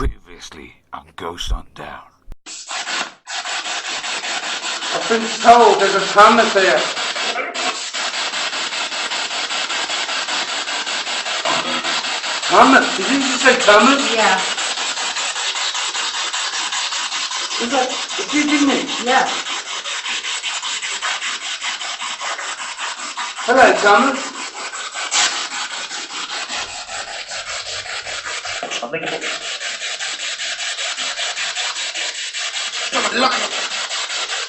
Previously on Ghost on Down. I've been told there's a Thomas here. Thomas? Did you just say Thomas? Yeah. Was that, did you, didn't it? Yeah. Hello, Thomas.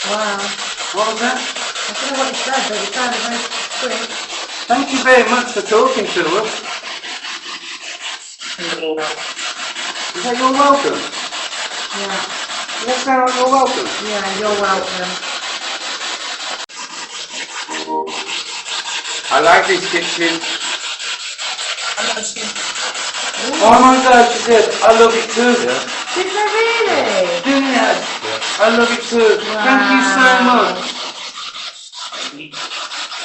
Wow. What was that? I don't know what he said, but it sounded very quick. Thank you very much for talking to us. Is that you're welcome? Yeah. Does that sound like you're welcome? Yeah, you're welcome. I like this kitchen. Oh my God, she said, I love it too. Yeah. Did they really? Didn't you? I love it too. Wow. Thank you so much.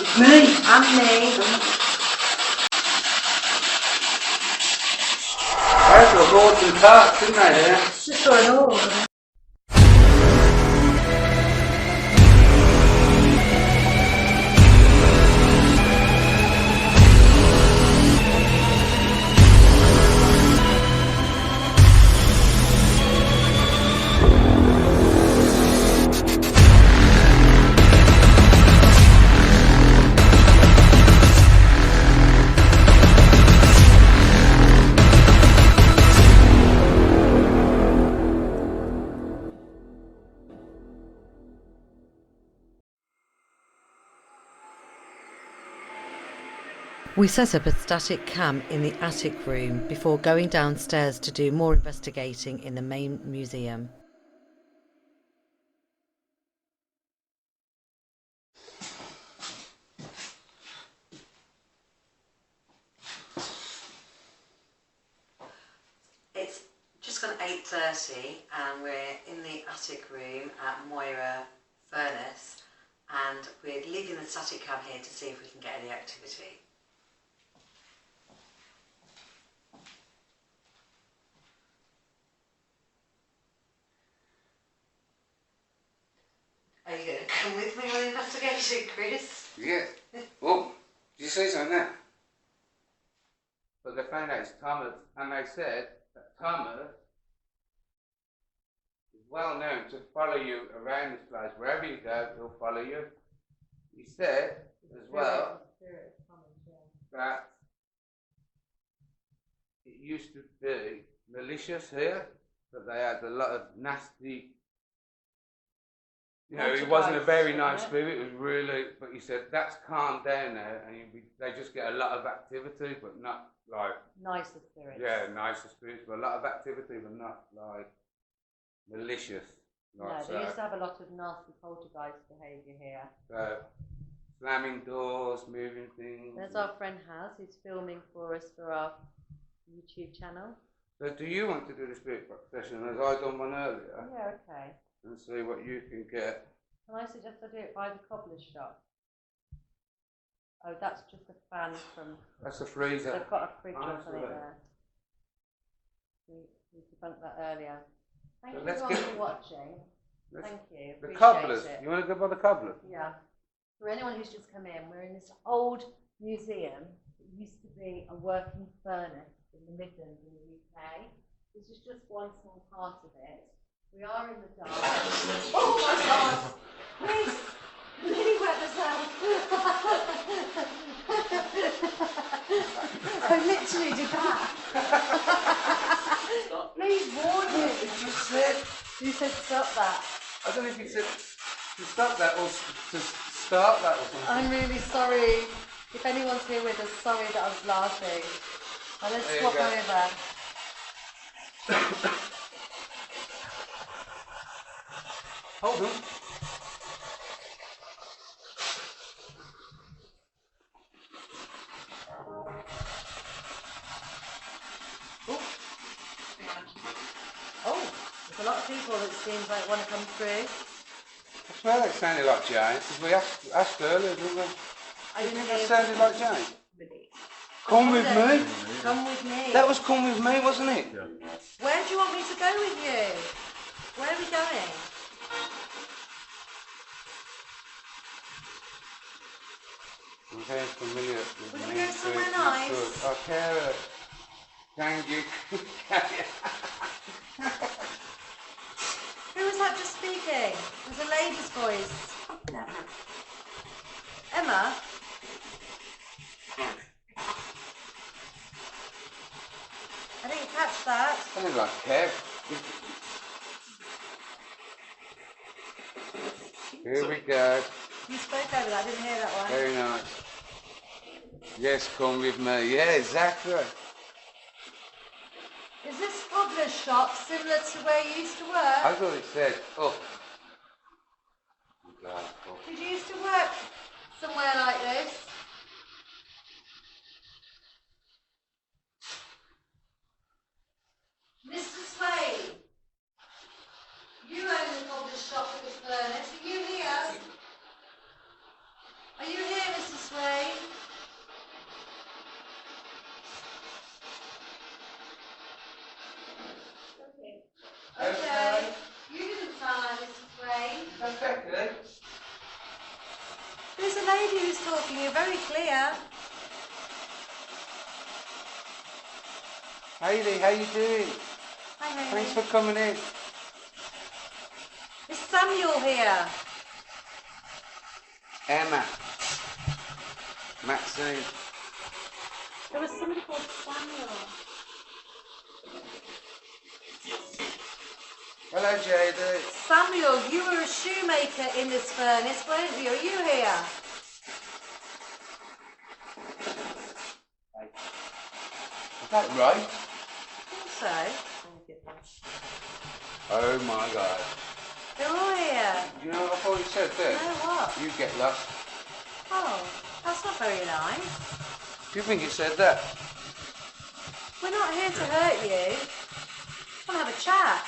It's me. And me. I had to have bought some tarts, didn't I? Yeah. Just for an all. We set up a static cam in the attic room before going downstairs to do more investigating in the main museum. It's just gone 8:30 and we're in the attic room at Moira furnace, and we're leaving the static cam here to see if we can get any activity. Are you going to come with me on the investigation, Chris? Yeah. Oh, did you say something there? But they found out it's Thomas, and they said that Thomas is well known to follow you around this place. Wherever you go, he'll follow you. He said as well that it used to be malicious here, that they had a lot of nasty. You know, he wasn't a very nice spirit. It was really, but he said that's calmed down now, and they just get a lot of activity, but not like Nicer spirits. yeah, nicer spirits, but a lot of activity, but not like malicious. Like No, so. they used to have a lot of nasty poltergeist behaviour here. So slamming doors, moving things. There's our friend Haz, who's filming for us for our YouTube channel. So do you want to do the spirit box session as I done one earlier, Yeah, okay. and see what you can get? Can I suggest I do it by the cobbler's shop? Oh, that's just a fan from... That's a freezer. They've got a fridge or something Absolutely. there. We debunked that earlier. Thank So you let's all get- for watching. Let's- Thank you. The Appreciate cobblers. it. You want to go by the cobblers? Yeah. For anyone who's just come in, we're in this old museum. It used to be a working furnace in the Midlands in the UK. This is just one small part of it. We are in the dark. Oh my God! Please! Really wet myself. I literally did that. Please warn you. You just said. You said stop that. I don't know if you said to stop that or to start that or something. I'm really sorry. If anyone's here with us, sorry that I was laughing. Now let's There you swap go. over. Hold on. Oh, there's a lot of people that seems like want to come through. I swear that sounded like Jane, because we asked earlier, didn't we? I didn't That hear sounded like Jane. really. Come with me. Come with me. That was come with me, wasn't it? Yeah. Where do you want me to go with you? Where are we going? I'm very familiar with We're me. gonna go somewhere so nice. good. Okay. Thank you. Who was that just speaking? It was a lady's voice. Emma? I didn't catch that. Sounded like Kev. Here we go. You spoke over that, I didn't hear that one. Very nice. Yes, come with me. Yeah, exactly. Is this cobbler's shop similar to where you used to work? I thought it said up. Did you used to work somewhere like this? Mr. Slade, you own the cobbler's shop at this furnace. Are you here? Are you here, Mr. Slade? Okay. You didn't sound like Mr. Slade. That's okay. There's a lady who's talking. You're very clear. Hayley, how you doing? Hi, Hayley. Thanks for coming in. Is Samuel here? Emma. Maxine. There was somebody called Samuel. Hello, JD. Samuel, you were a shoemaker in this furnace, weren't you? Are you here? Is that right? I think so. Oh my God. They're all here. You know what I thought you said there? No, what? You get lost. Oh, that's not very nice. Do you think you said that? We're not here to hurt you. We'll have a chat.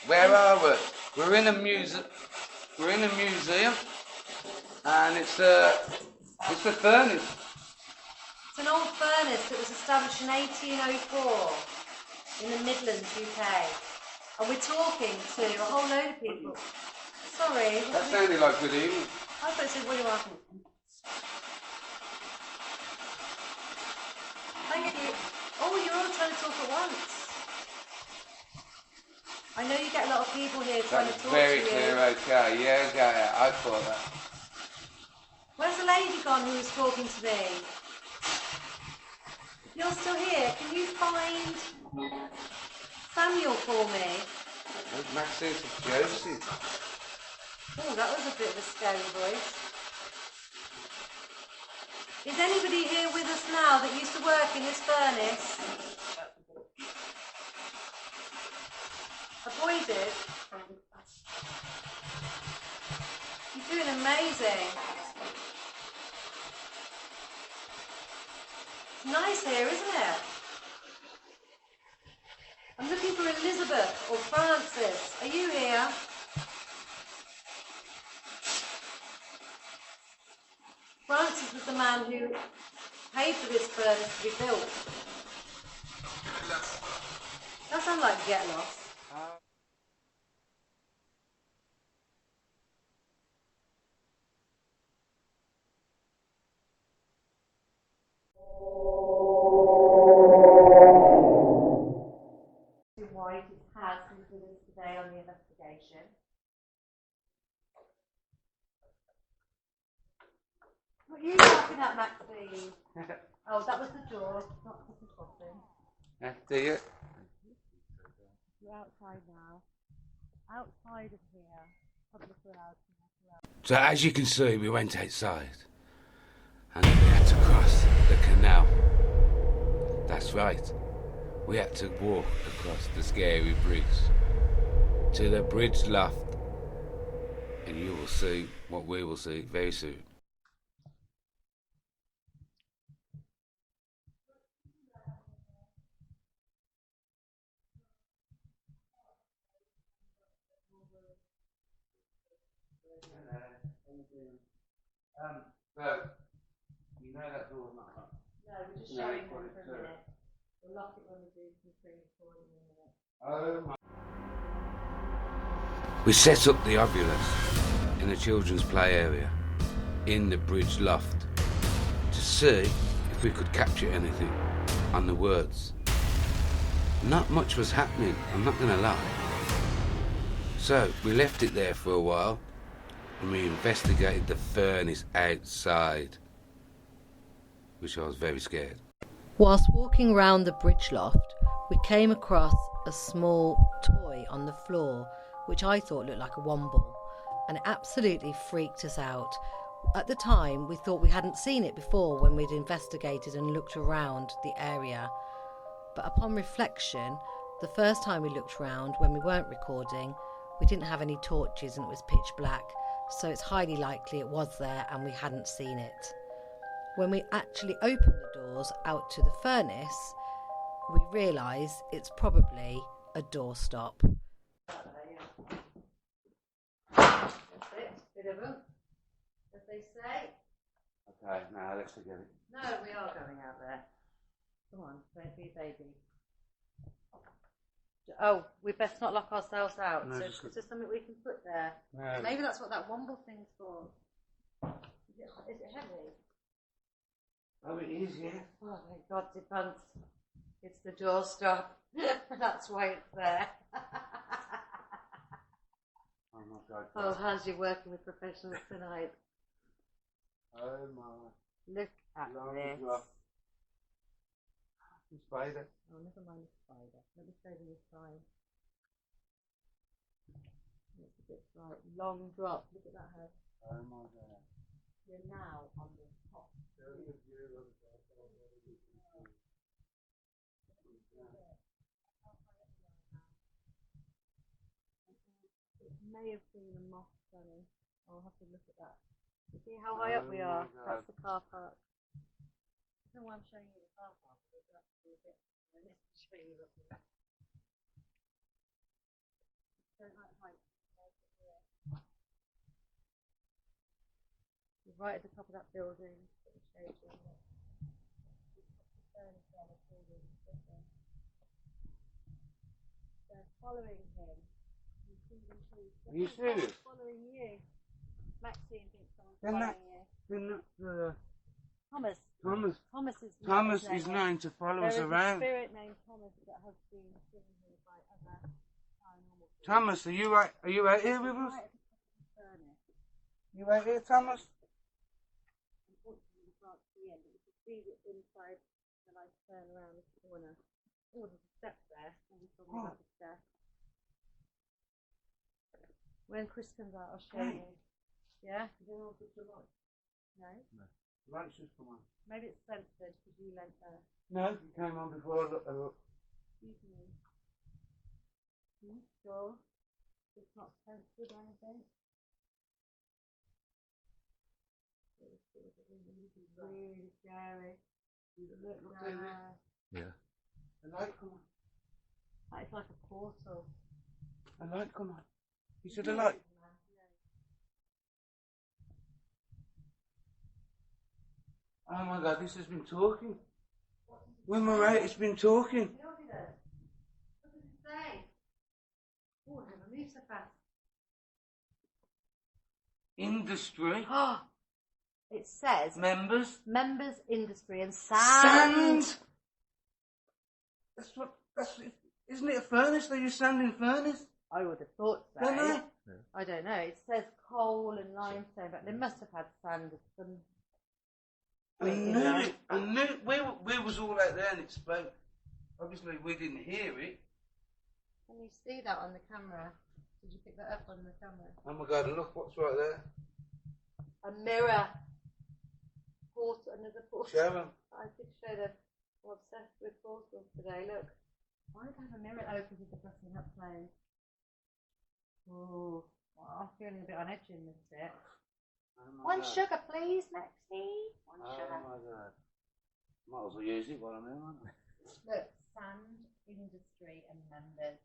Where are we? We're in a museum. We're in a museum, and it's a furnace. It's an old furnace that was established in 1804 in the Midlands, UK. And we're talking to a whole load of people. Sorry. That sounded like good evening. I thought it said, what are you asking? Thank you. Oh, you're all trying to talk at once. I know you get a lot of people here trying That to was talk to very you. clear. Okay, yeah, I thought that. Where's the lady gone who was talking to me? If you're still here, can you find Samuel for me? Maxine said Josie. Oh, that was a bit of a scary voice. Is anybody here with us now that used to work in this furnace? A boy did. You're doing amazing. It's nice here, isn't it? I'm looking for Elizabeth or Francis. Are you here? Francis was the man who paid for this furnace to be built. That sounds like get lost. White has been with us today on the investigation. What are you laughing at, Maxine? Oh, that was the door, not the button. After you. You're outside now. Outside of here. Public allowed. So as you can see, we went outside and we had to cross the canal. That's right. We had to walk across the scary bridge to the bridge loft, and you will see what we will see very soon. So, you know that door's not locked. No, we're just No, showing you've got them it for a too. minute. We'll lock it when we do some pre-recording in a minute. Oh my. We set up the Ovilus in the children's play area in the bridge loft to see if we could capture anything on the words. Not much was happening, I'm not gonna lie. So we left it there for a while and we investigated the furnace outside, which I was very scared. Whilst walking round the bridge loft, we came across a small toy on the floor, which I thought looked like a womble, and it absolutely freaked us out. At the time, we thought we hadn't seen it before when we'd investigated and looked around the area. But upon reflection, the first time we looked round when we weren't recording, we didn't have any torches and it was pitch black, so it's highly likely it was there and we hadn't seen it. When we actually opened the doors out to the furnace, we realise it's probably a doorstop. That's it, bit of them, as they say. Okay, now let's forget it. No, we are going out there. Come on, don't be a baby. Oh, we best not lock ourselves out. No, So just- is there something we can put there? No. Maybe that's what that womble thing's for. Is it heavy? Oh, it is, yeah. Oh my God, Depants. It's the doorstop. That's why it's there. Oh my God. Oh, how's you working with professionals tonight? Oh my. Look at Long this. drop. The spider. Oh, never mind the spider. Let me show you this side. It's a bit right. Long drop. Look at that head. Oh my God. You're now on the top. It may have been a moth bunny. I'll have to look at that. See how high up we Oh are? my God. That's the car park. I don't know why I'm showing you the car park. But that's a bit. Let's show you up there. Don't like height. You're right at the top of that building. Put the shades on it. They're following him. You see them too. Are you serious? Someone's following you. Maxine thinks someone's Then that- following you. Didn't Thomas. Thomas. Thomas is Thomas his is name. known to follow There us is a around. spirit named Thomas that has been seen here by other paranormal people. Thomas, are you right? Are you out here with us? Right at the top of the furnace. You out here, Thomas? Unfortunately, we can't see him, but you can see it inside when I turn around the corner. Oh, there's a step there. When we talking about the step. When Chris comes out, I'll show you. Yeah? You don't want to put the light? No? Lights just come on. Maybe it's censored because you lent her. No, it came on before I looked. Excuse me. Sure? It's not censored or anything? It's really scary. Look at it. Yeah. The light come on. That is like a portal. The light come on. You see the light? Oh my God, this has been talking. When we're out, it's been talking. What does it say? Oh, it never moves so fast. Industry. Oh, it says Members. members, industry, and sand. Sand. That's it. Isn't it a furnace? They use sand in furnace. I would have thought so. Don't they? I don't know. It says coal and limestone, but they must have had sand of some. I knew it. I knew it. We was all out there and it spoke. Obviously, we didn't hear it. Can you see that on the camera? Did you pick that up on the camera? Oh my God, look what's right there. A mirror. Another portal. Show them. I could show them. I'm obsessed with portals today. Look. Why do I have a mirror open with the button up closed? Oh, well, I'm feeling a bit on edge in this bit. Oh my One God. sugar, please, Maxie. One Oh sugar. my God. Might as well use it while I'm here, won't I? Look, sand, industry, and members.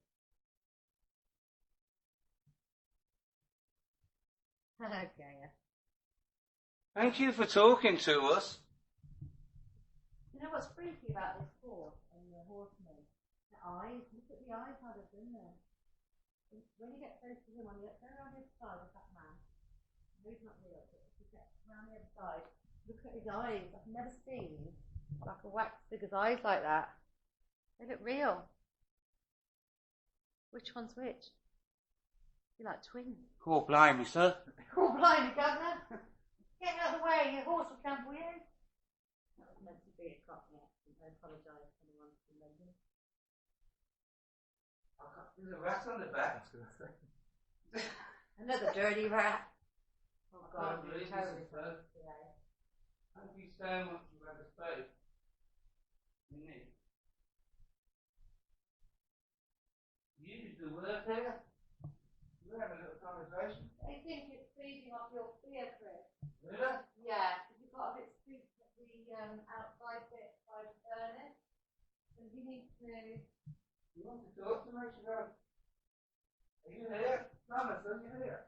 Okay. Thank you for talking to us. You know what's freaky about this horse and the horseman? The eyes. Look at the eyes how they've done there. When you get close to him, on the go around the other side of that man. No, he's not real, but if you get around the other side, look at his eyes. I've never seen like a wax figure's eyes like that. They look real. Which one's which? You're like twins. Poor blimey, sir. Oh, blimey, governor. Get out of the way, your horse will trample you. That was meant to be a cropping accident. I apologise to anyone from London. There's a rat on the back. Another dirty rat. Oh God, I'm believe doing terribly this is her. today. Thank you so much for having a space. You used the word here. We're having a little conversation. I think it's feeding off your fear, Chris. Really? Yeah, because you've got a bit spooked at the outside bit by the furnace. So you need to... You want to talk to me, Sharon? Are you here? Thomas, are you here?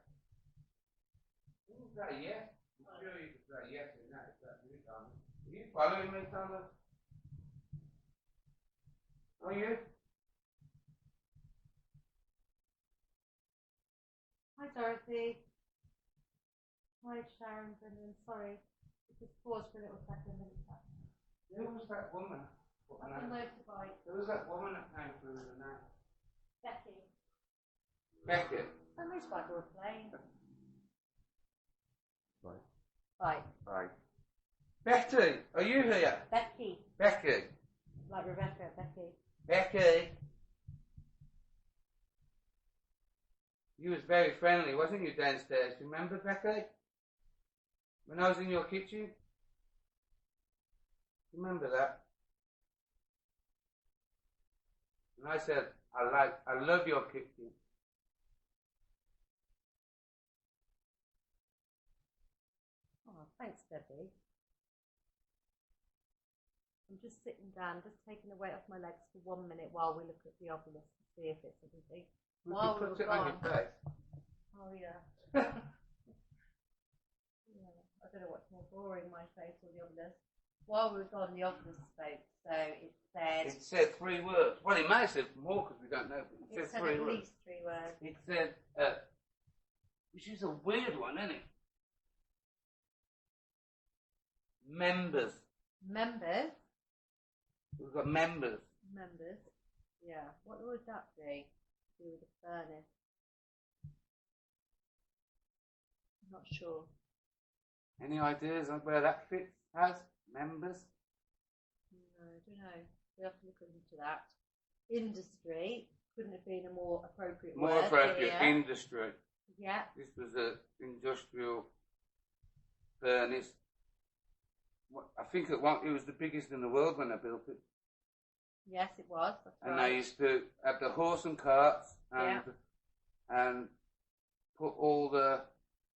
You can say yes. I'm sure you can say yes in that. If that's you, Thomas. Are you following me, Thomas? Are you? Hi, Dorothy. Hi, Sharon, Brendan. Sorry. Just pause for a little second. Who was that woman? On the motorbike. Who was that woman that came through the night? Becky. Becky. A motorbike or a plane? Right. Bike. Right. Betty, are you here? Becky. Becky. Like Rebecca, Becky. Becky. You was very friendly, wasn't you, downstairs? Remember, Becky? When I was in your kitchen? Remember that? And I said, I love your kitchen. Oh, thanks, Debbie. I'm just sitting down, just taking the weight off my legs for 1 minute while we look at the Ovilus to see if it's anything. While we Put were it on your gone. face. Oh, yeah. Yeah. I don't know what's more boring, my face or the Ovilus. While we were gone, the Ovilus spoke, so it said... It said 3 words. Well, it may have said more because we don't know, but It it said said 3 at words. least 3 words. It said, which is a weird one, isn't it? Members. Members? We've got members. Members? Yeah. What would that be? To do with the furnace? I'm not sure. Any ideas on where that fits as? Members? No, I don't know. We have to look into that. Industry couldn't have been a more appropriate word. More appropriate, here. industry. Yeah. This was an industrial furnace. I think it was the biggest in the world when they built it. Yes, it was. That's And right. they used to have the horse and carts and put all the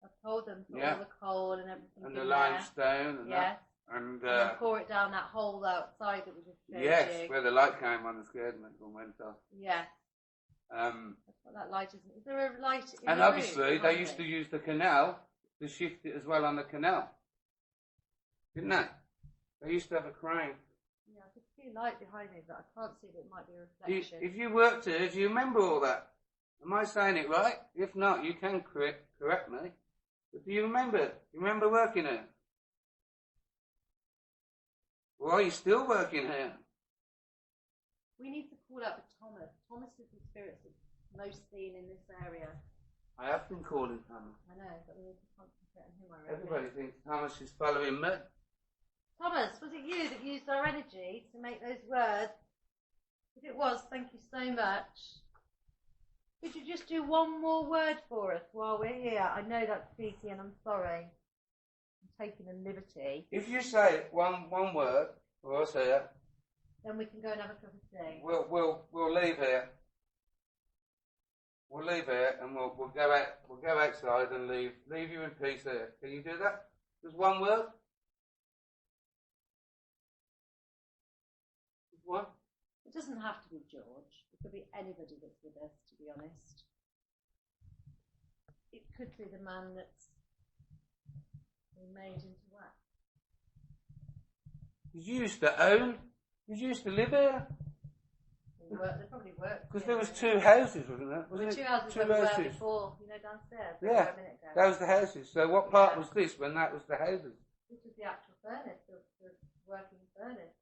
I told them put Yeah. all the coal and everything and in the there. limestone and Yes. that. And And then pour it down that hole outside that we just showed yes, you. where the light came on and scared me and went off. Yes. That's what that light is. Is there a light in and the obviously room? they used to use the canal to shift it as well on the canal, didn't they? They used to have a crane. Yeah, I could see a light behind me, but I can't see that it might be a reflection. If you worked here, do you remember all that? Am I saying it right? If not, you can correct me. But do you remember? You remember working here? Or are you still working here? We need to call out for Thomas. Thomas is the spirit that's most seen in this area. I have been calling Thomas. I know, but we need to concentrate on him, I reckon. Everybody thinks Thomas is following me. Thomas, was it you that used our energy to make those words? If it was, thank you so much. Could you just do one more word for us while we're here? I know that's cheeky and I'm sorry. I'm taking a liberty. If you say one word for us here, Then we can go and have a cup of tea. we'll leave here. We'll leave here and we'll go outside and leave you in peace here. Can you do that? Just one word? Just one? It doesn't have to be George. It could be anybody that's with us, to be honest. It could be the man that's been made into wax. Did you used to own? Did you used to live here? They probably worked. Because there was two houses, wasn't there? There were Wasn't two it? houses Two where we were houses. before, you know, downstairs. Yeah, A minute ago. that was the houses. So what part Yeah. was this when that was the houses? This was the actual furnace, the working furnace,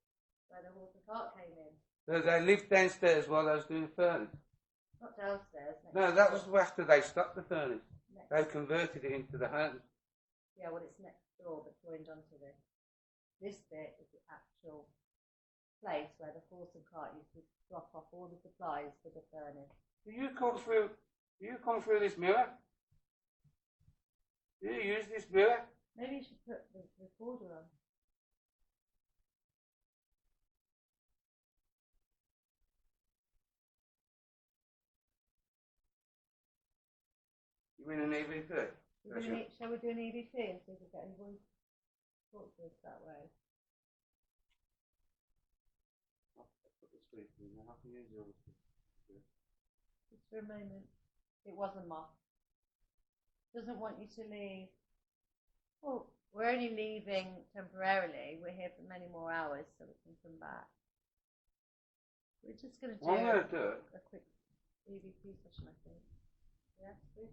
where the horse and cart came in. So they lived downstairs while they was doing the furnace. Not downstairs. No, that was after they stopped the furnace. next They converted it into the home. Yeah, well, it's next door, but joined onto this. This bit is the actual place where the horse and cart used to drop off all the supplies for the furnace. Do you come through? Do you come through this mirror? Do you use this mirror? Maybe you should put the recorder on. You mean an EVP? Shall we do an EVP and see if we get any voice talk to us that way? Put the speaker in there. I can use yours. Just for a moment. It was a moth. Doesn't want you to leave. Well, we're only leaving temporarily. We're here for many more hours, so we can come back. We're just going to do, Well, I'm going to do it. a quick EVP session, I think. Yeah, please.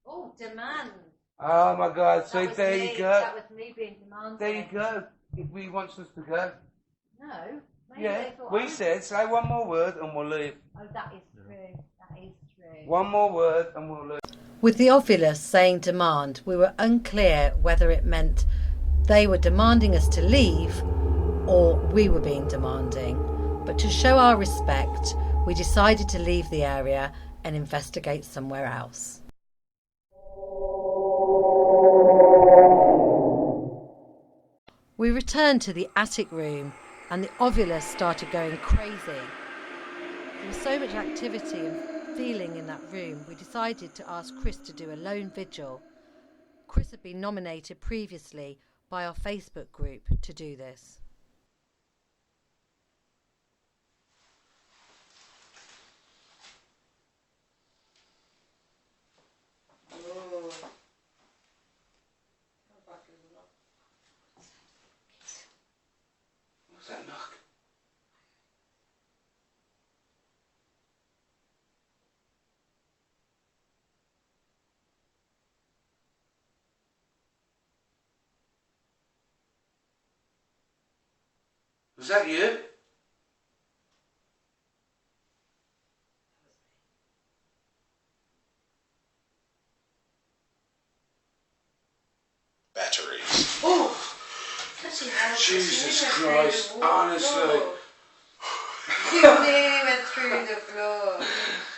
Oh, demand. Oh my God! So there you go. That was me being demanding. There you go. If he wants us to go. No. Maybe Yeah. they thought We said say one more word and we'll leave. Oh, that is true. That is true. One more word and we'll leave. With the Ovilus saying demand, we were unclear whether it meant they were demanding us to leave or we were being demanding. But to show our respect, we decided to leave the area and investigate somewhere else. We returned to the attic room and the Ovilus started going crazy. There was so much activity and feeling in that room, we decided to ask Chris to do a lone vigil. Chris had been nominated previously by our Facebook group to do this. What's that knock? Was that you? Batteries. Oh! Bloody hell, Jesus you went Christ, through the wall. honestly. You nearly went through the floor.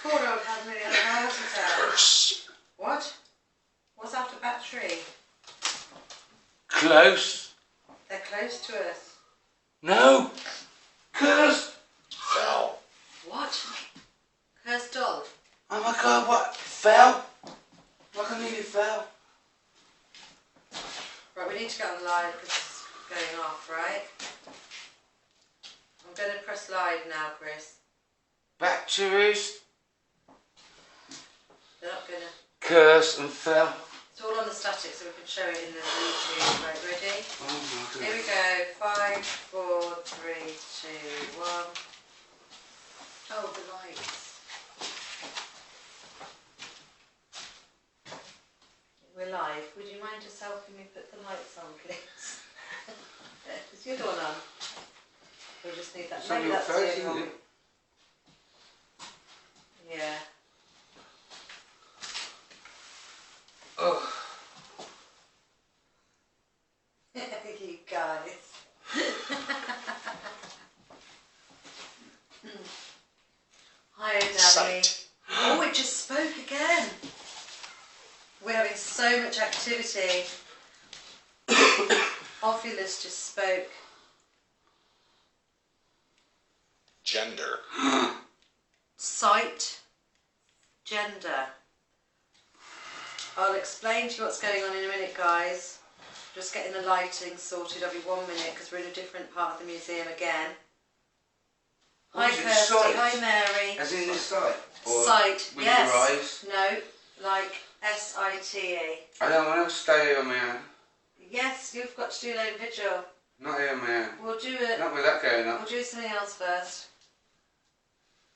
Poor old has nearly had a heart attack. Curse. What? What's after battery? Close. They're close to us. No. Curse. Fell. What? Cursed doll? Oh my God, what? Fell? Like I nearly fell. Right, we need to get on live because it's going off, right? I'm going to press live now, Chris. Batteries. They're not going to... Curse and fell. It's all on the static so we can show it in the YouTube. Right, ready? Oh my God. Here we go. 5, 4, 3, 2, 1. Oh, the lights. We're live. Would you mind just helping me put the lights on, please? Is the other one on? We'll just need that. It's on Maybe your that's the face, only isn't one. it? Yeah. Oh. You guys. Hi, Daddy. Sight. Oh, it just spoke again. We're having so much activity. Ovilus just spoke. Gender. Sight. Gender. I'll explain to you what's going on in a minute, guys. Just getting the lighting sorted. I'll be 1 minute because we're in a different part of the museum again. Hi, What is it, Kirsty. sight? Hi, Mary. As in this side? Or Sight. with Yes. your eyes? No. like SITE. I don't want to stay here, man. Yes, you've got to do a load of vigil. Not here, man. We'll do it. Not with that going on. We'll do something else first.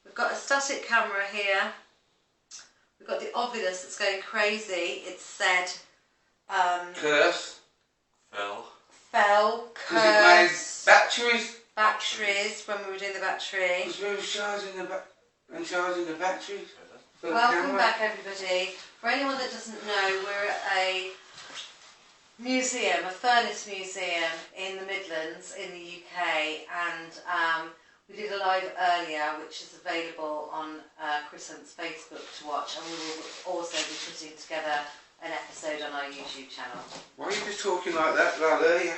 We've got a static camera here. We've got the Ovilus that's going crazy. It's said Curse. fell, Because it made curse, batteries. when we were doing the battery. Because we were charging the batteries. For the Welcome camera. back, everybody. For anyone that doesn't know, we're at a museum, a furnace museum in the Midlands in the UK, and we did a live earlier, which is available on Chris Hunt's Facebook to watch, and we will also be putting together an episode on our YouTube channel. Why are you just talking like that, like earlier?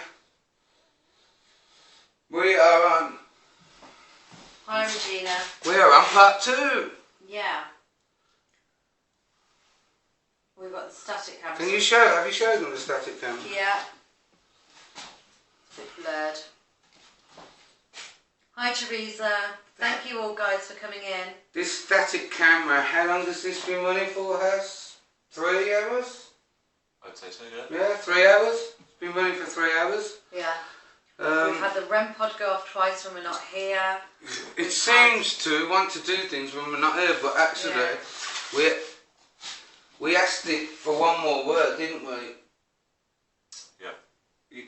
We are on. Hi, Regina. We are on part 2. Yeah. We've got the static camera. Can you show? Have you showed them the static camera? Yeah. It's a bit blurred. Hi, Teresa. Thank you all, guys, for coming in. This static camera. How long has this been running for, Has? 3 hours? I'd say so, yeah. Yeah, 3 hours. It's been running for 3 hours. Yeah. We've had the Rem Pod go off twice when we're not here. It seems to want to do things when we're not here, but actually, we asked it for one more word, didn't we? Yeah.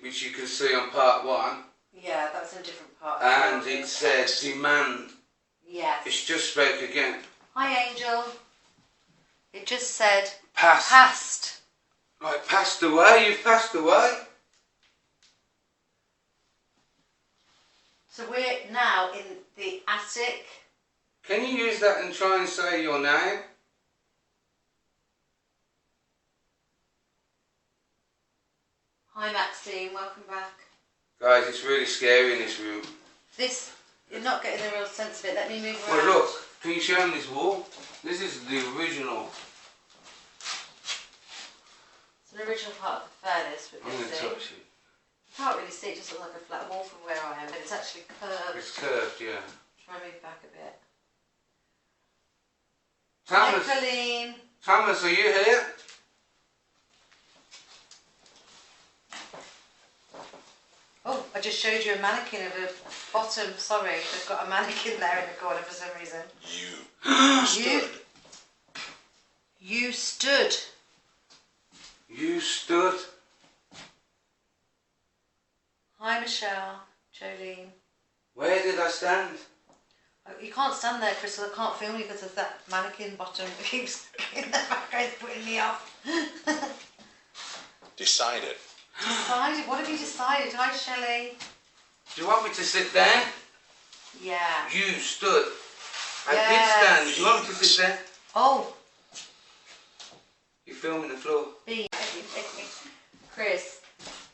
Which you can see on part 1. Yeah, that's in a different part. And it said demand. Yes. It's just spoke again. Hi, Angel. It just said Past. past. Like passed away. You've passed away. So we're now in the attic. Can you use that and try and say your name? Hi, Maxine. Welcome back. Guys, it's really scary in this room. This, you're not getting the real sense of it. Let me move around. Well, look. Can you show them this wall? This is the original. It's an original part of the furnace, but I'm going to missing. touch it. You can't really see it, just looks like a flat wall from where I am, but it's actually curved. It's curved, yeah. Try and move back a bit. Thomas, Hi, Colleen. Thomas, are you here? Oh, I just showed you a mannequin of a bottom. Sorry, they've got a mannequin there in the corner for some reason. You stood. You stood. Hi, Michelle. Jolene. Where did I stand? Oh, you can't stand there, Crystal. I can't film you because of that mannequin bottom that keeps in the background putting me off. Decided. Decided? What have you decided? Hi, Shelley. Do you want me to sit down? Yeah. You stood. I Yes. did stand. Do you want me to sit down? Oh. You're filming the floor. Chris,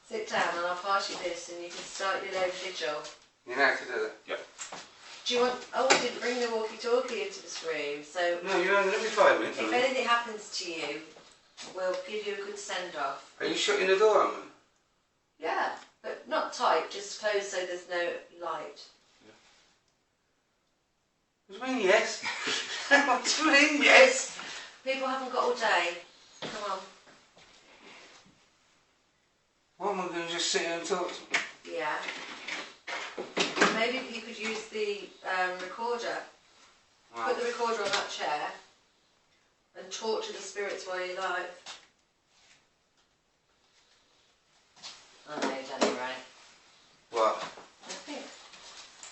sit down and I'll pass you this and you can start your low vigil. You know how to do that? Yep. Do you want... Oh, I didn't bring the walkie-talkie into this room, so... No, you're only 5 minutes. If aren't you? anything happens to you, we'll give you a good send-off. Are you shutting the door on me? Yeah, but not tight, just closed so there's no light. What do you mean, yes? What do you mean, yes? People haven't got all day. Come on. What am I going to just sit here and talk to me? Yeah. Maybe you could use the recorder. Put the recorder on that chair and talk to the spirits while you're live. Oh no, you've done it right. What? I think.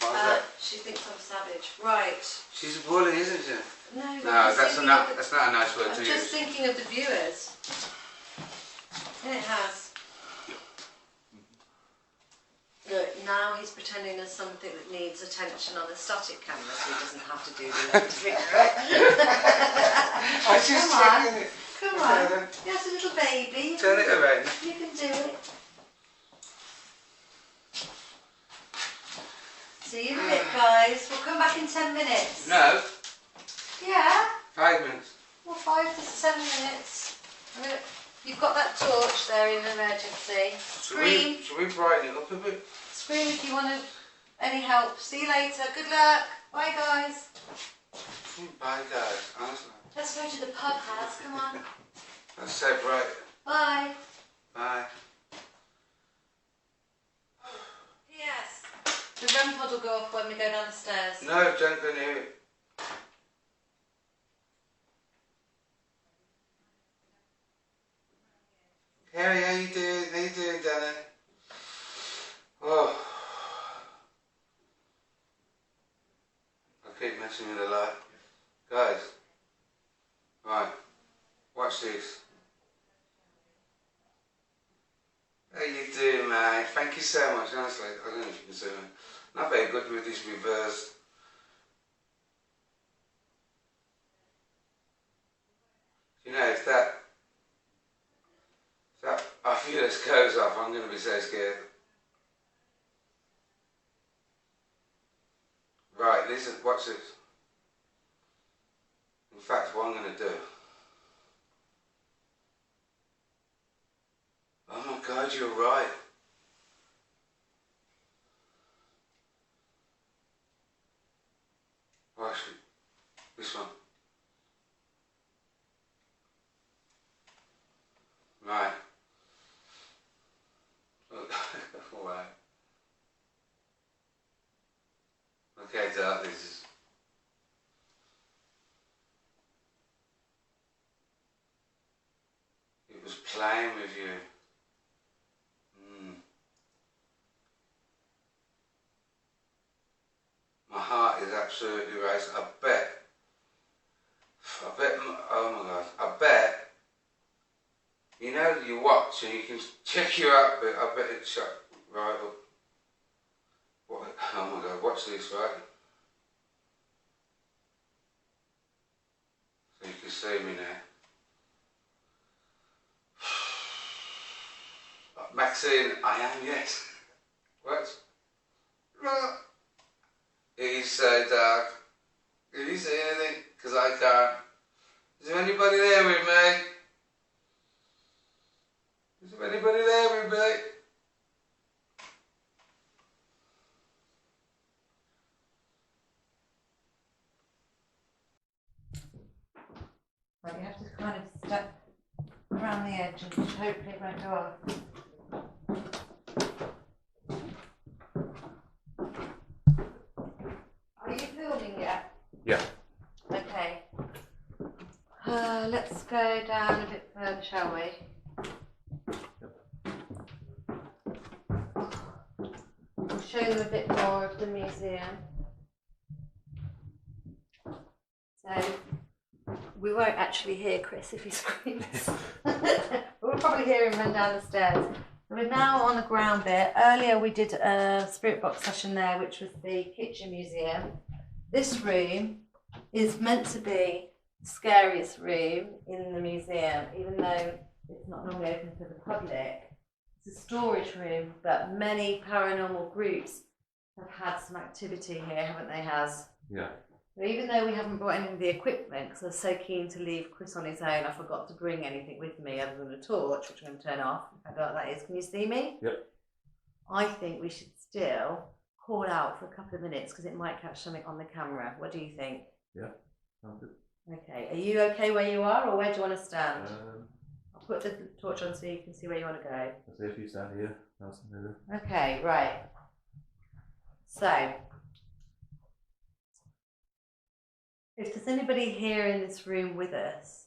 What was that? She thinks I'm savage. Right. She's a bully, isn't she? No, I'm No, just that's thinking not, of the- that's not a nice word I'm to just use. thinking of the viewers. And it has. Look, now he's pretending there's something that needs attention on the static camera so he doesn't have to do the finger. I was just Come on. checking it. Come Okay, on. then. Yes, a little baby. Turn it around. You can do it. See you in a bit, guys. We'll come back in 10 minutes. No, Yeah. 5 minutes. Well, 5 to 7 minutes. You've got that torch there in emergency. Scream. Should we brighten it up a bit? Scream if you want any help. See you later. Good luck. Bye, guys. Bye, guys. Honestly. Let's go to the pub house, come on. Let's separate. Bye. Bye. P.S. The Rem Pod will go off when we go down the stairs. No, don't go near it. Harry, how you doing? How you doing, Danny? Oh. I keep messing with the light. Guys. Right. Watch this. How you doing, mate? Thank you so much. Honestly, I don't know if you can see me. Not very good with this reversed. You know, if that Ovilus goes off, I'm going to be so scared. Right, listen, watch this. In fact, what I'm going to do. Oh my God, you're right. Watch it. This one. Right. Wow. Okay, Dart, this is... It was playing with you. My heart is absolutely racing. I bet, oh my God, I bet, you know, you watch and you can check your heartbeat. I bet it shot right up. What? Oh my God, watch this, right? So you can see me now. Maxine, I am, yes. What? It is so dark. Can you see anything? Because I can't. Is there anybody there with me? Is there anybody there with me? Right, you have to kind of step around the edge and hopefully it won't go off. Are you filming yet? Yeah. Okay. Let's go down a bit further, shall we? I'll show them a bit more of the museum. So, we won't actually hear Chris if he screams. We'll probably hear him run down the stairs. We're now on the ground bit. Earlier we did a spirit box session there, which was the kitchen museum. This room is meant to be the scariest room in the museum, even though it's not normally open to the public. It's a storage room, but many paranormal groups have had some activity here, haven't they, Haz? Yeah. So even though we haven't brought any of the equipment, because I was so keen to leave Chris on his own, I forgot to bring anything with me other than a torch, which I'm going to turn off. I don't know what that is. Can you see me? Yep. I think we should still call out for a couple of minutes because it might catch something on the camera. What do you think? Yeah. Sounds good. Okay. Are you okay where you are, or where do you want to stand? I'll put the torch on so you can see where you want to go. I'll see if you stand here. Nice and middle. Okay, right. So, if there's anybody here in this room with us,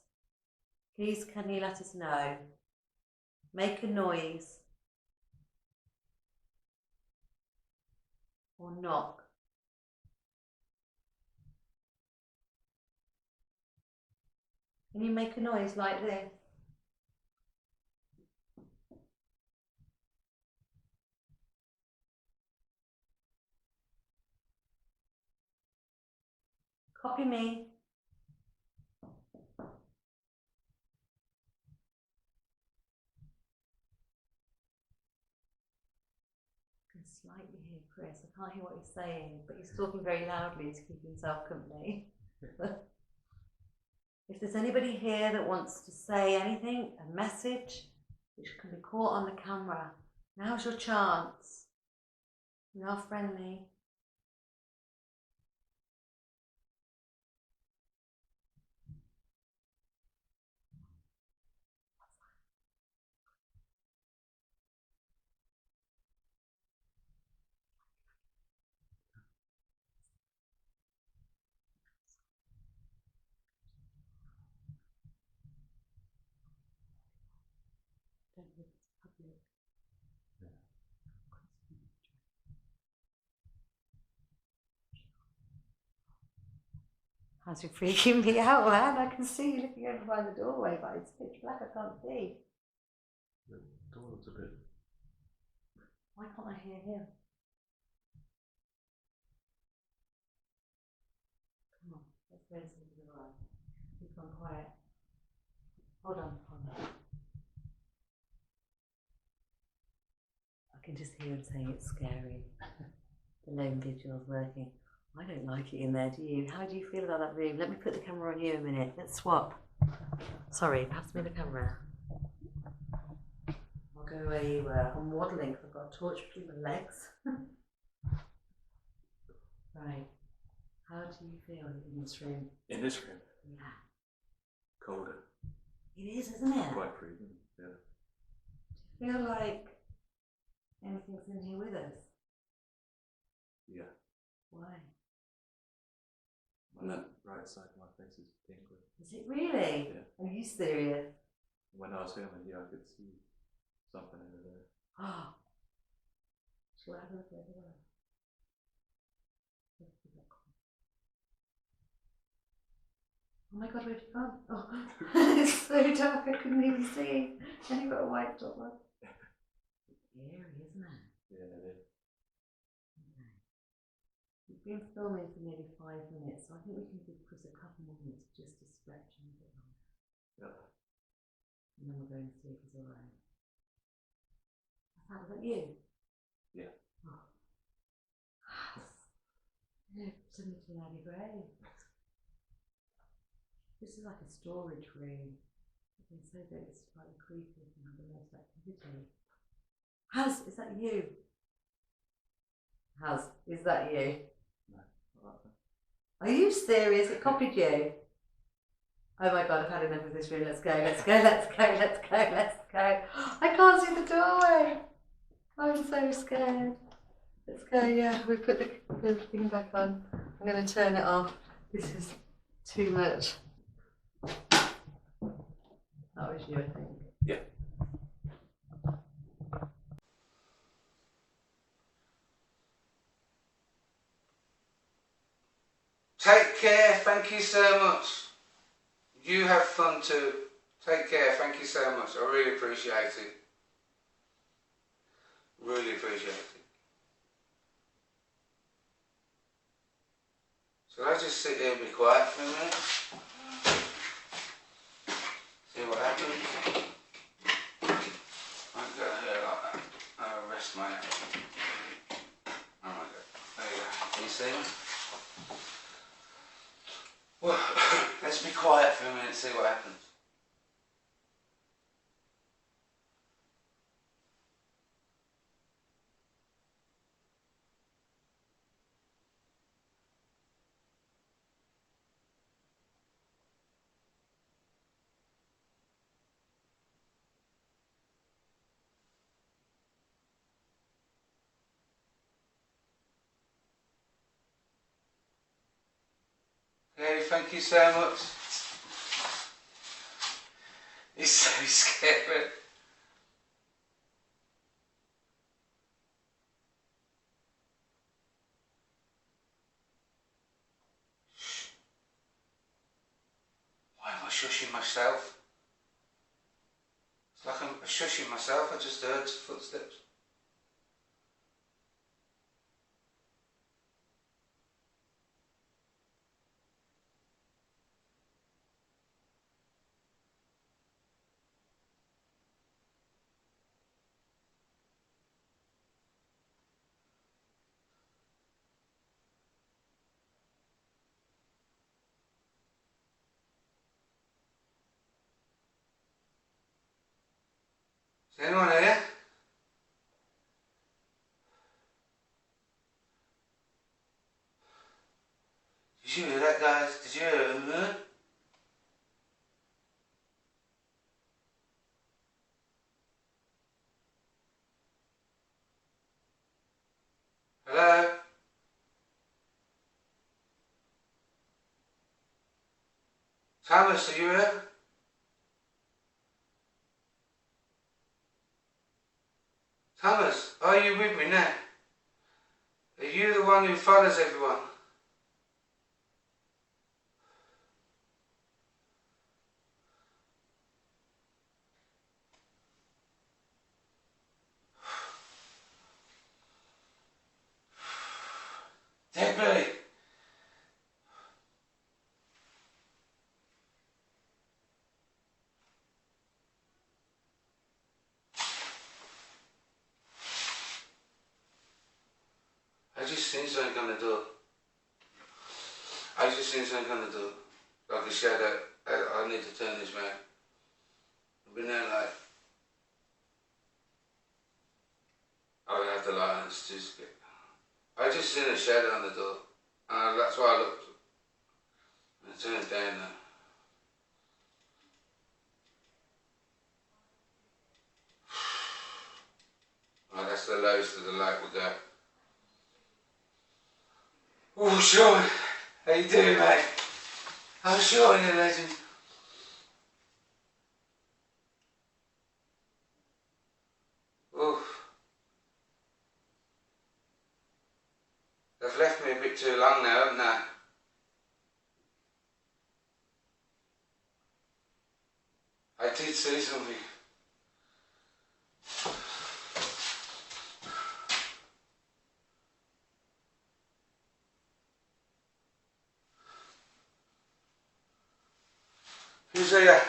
please can you let us know? Make a noise or knock. Can you make a noise like this? Copy me. I can slightly hear Chris. I can't hear what he's saying, but he's talking very loudly to keep himself company. If there's anybody here that wants to say anything, a message, which can be caught on the camera, now's your chance. We are friendly. if it's public. How's you freaking me out, man? I can see you looking over by the doorway, but it's pitch black, I can't see. The door looks a bit. Why can't I hear him? Come on, let's go into the door. He's gone quiet. Hold on. I can just hear him saying it's scary. The lone vigil's working. I don't like it in there, do you? How do you feel about that room? Let me put the camera on you a minute. Let's swap. Sorry, pass me the camera. I'll go where you were. I'm waddling because I've got a torch between my legs. Right. How do you feel in this room? In this room? Yeah. Colder. It is, isn't it? Quite freezing, yeah. Do you feel like anything's in here with us? Yeah. Why? My left, right side of my face is tingling. Is it really? Yeah. Are you serious? When I was filming, yeah, I could see something over there. Oh. Shall I have a look over there? Oh my god, where'd you gone? Oh, it's so dark, I couldn't even see. And you've got a white top on. Eerie, isn't it? Yeah, it is. Okay. We've been filming for nearly 5 minutes, so I think we can give Chris a couple more minutes just to stretch and a bit longer. Yeah. And then we're going to see if he's alright. Was that you? Yeah. Oh. Send me to an alley grave. This is like a storage room. They say that it's quite creepy and have the most activity. Haz, is that you? Haz, is that you? No, not that thing. Are you serious? It copied you? Oh my god, I've had enough of this room. Let's go, let's go, let's go, let's go, let's go. I can't see the doorway. I'm so scared. Let's go, yeah, we put the thing back on. I'm going to turn it off. This is too much. That was you, I think. Yeah. Take care, thank you so much. You have fun too. Take care, thank you so much. I really appreciate it. Really appreciate it. Should I just sit here and be quiet for a minute? See what happens? I'll go here like that. I'll rest my hand. Oh my god. There you go. Can you see me? Well, let's be quiet for a minute and see what happens. Okay, thank you so much. He's so scared. Why am I shushing myself? It's like I'm shushing myself. I just heard footsteps. Is anyone here? Did you hear that, guys? Did you hear it? Hello? Thomas, are you here? Thomas, are you with me now? Are you the one who follows everyone? Debbie! I just seen something on the door. I just seen something on the door. Like a shadow. I need to turn this round. I've been there like... I have the light on, it's too scary. I just seen a shadow on the door. And that's why I looked. I turned it down now. Right, that's the lowest of the light will go. Oh, Sean, how you doing, mate? Oh, Sean, you're a legend. Oh, they've left me a bit too long now, haven't they? I did see something. Who's here?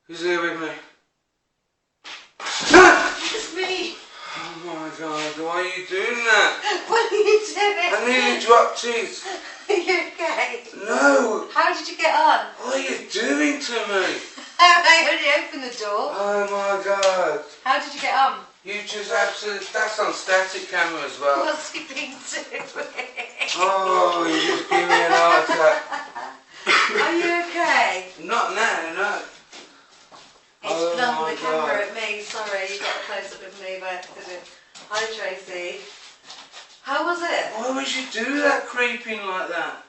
Who's here with me? It's me. Oh my God, why are you doing that? What are you doing? I nearly dropped it. Are you okay? No, How did you get on? what are you doing to me? I only opened the door. Oh my God. How did you get on? You just absolutely, that's on static camera as well. What's he been doing? Oh, you just gave me an heart attack. Are you okay? Not now, no. It's Oh blunted my the camera God. at me. Sorry, you got a close up with me by accident. Hi, Tracy. How was it? Why would you do that creeping like that?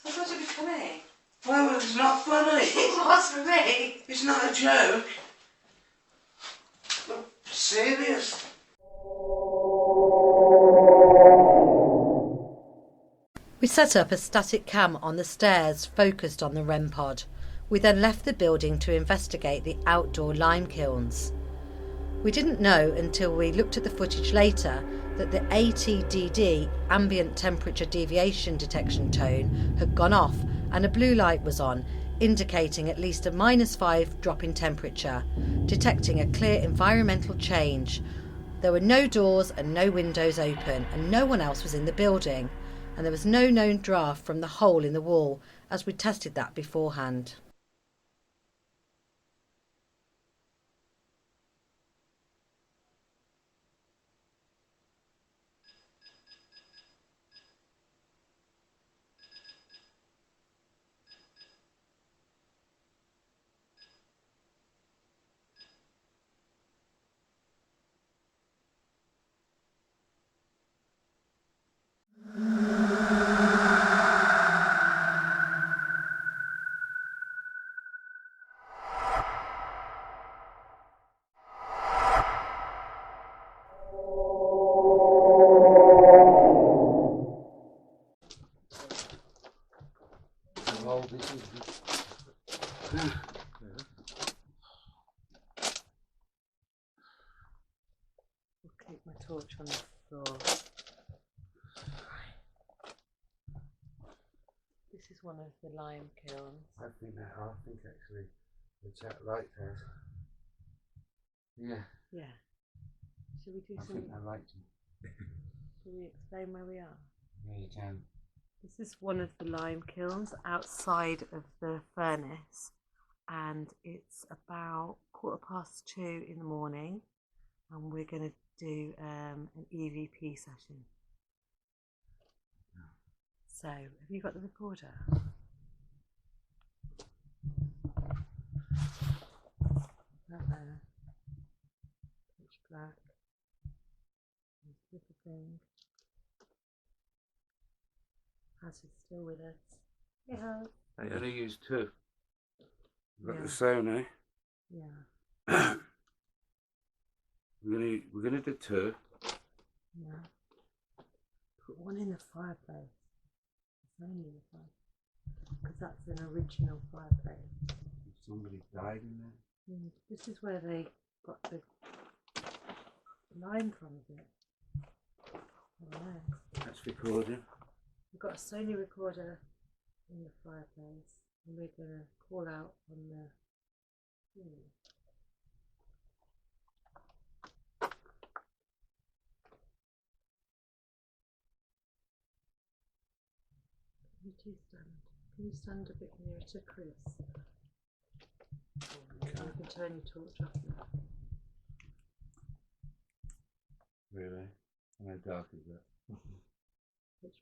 I thought it'd be funny. Well, it's not funny. It was for me. It's not a joke. I'm serious. We set up a static cam on the stairs focused on the Rem Pod. We then left the building to investigate the outdoor lime kilns. We didn't know until we looked at the footage later that the ATDD, ambient temperature deviation detection tone, had gone off and a blue light was on, indicating at least a -5 drop in temperature, detecting a clear environmental change. There were no doors and no windows open, and no one else was in the building, and there was no known draft from the hole in the wall, as we tested that beforehand. Oh, this is... I'll keep my torch on the floor. This is one of the lime kilns. I think actually the chat liked her. Yeah, Yeah. Shall we do I some? think I liked you. Shall we explain where we are? Yeah, you can. This is one of the lime kilns outside of the furnace, and it's about 2:15 in the morning, and we're going to do an EVP session. So, have you got the recorder? Not there. Pitch black. This little thing. As is still with us. Yeah. I only used two. Got Yeah. the Sony. Yeah. We're gonna do two. Yeah. Put one in the fireplace. It's only in the fireplace. Because that's an original fireplace. Somebody died in there. This is where they got the line from, is it? I don't know. That's recording. We've got a Sony recorder in the fireplace, and we're going to call out on the. Can you stand a bit nearer to Chris? You can turn your torch off now. Really? How dark is that? Pitch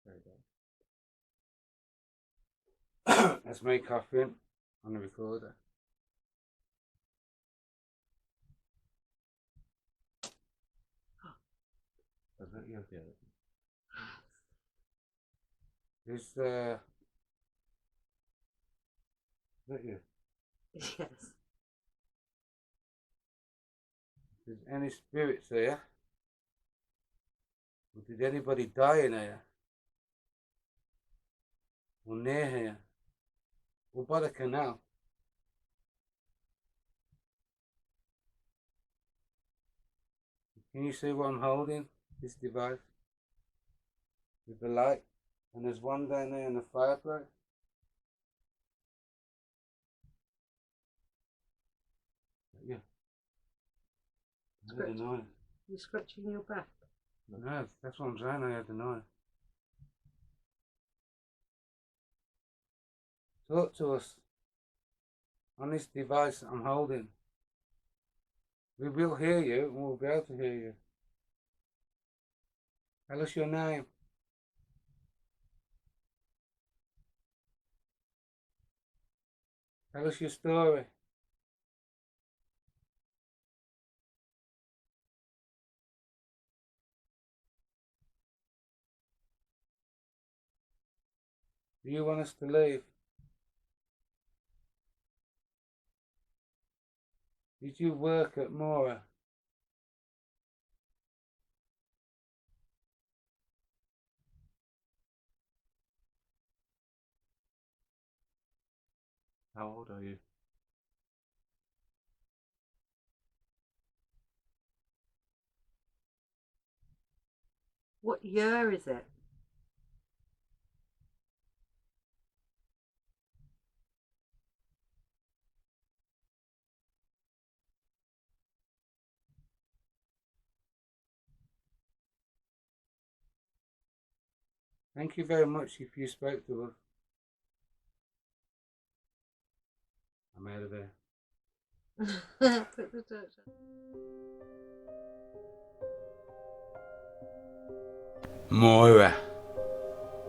Very dark. That's me coughing on the recorder. Is that you? Yeah. Is that you? Yes. If there's any spirits here, or did anybody die in here? Or near here? Or by the canal? Can you see what I'm holding? This device? With the light? And there's one down there in the fireplace. Yeah. I had a knife. You scratching your back? No, that's what I'm saying, I had a knife. Talk to us on this device that I'm holding. We will hear you and we'll be able to hear you. Tell us your name. Tell us your story. Do you want us to leave? Did you work at Moira? How old are you? What year is it? Thank you very much if you spoke to us. I'm out of there. Put the torch on. Moira.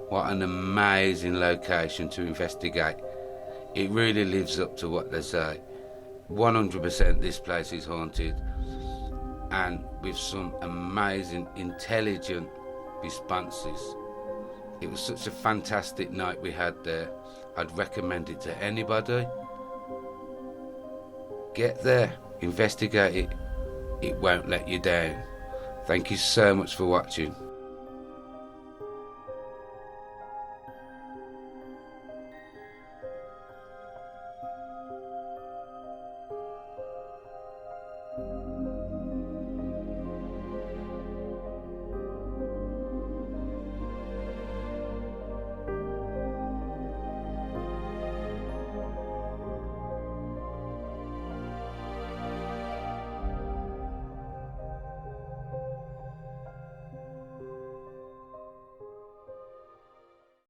What an amazing location to investigate. It really lives up to what they say. 100% this place is haunted, and with some amazing, intelligent responses. It was such a fantastic night we had there. I'd recommend it to anybody. Get there, investigate it. It won't let you down. Thank you so much for watching.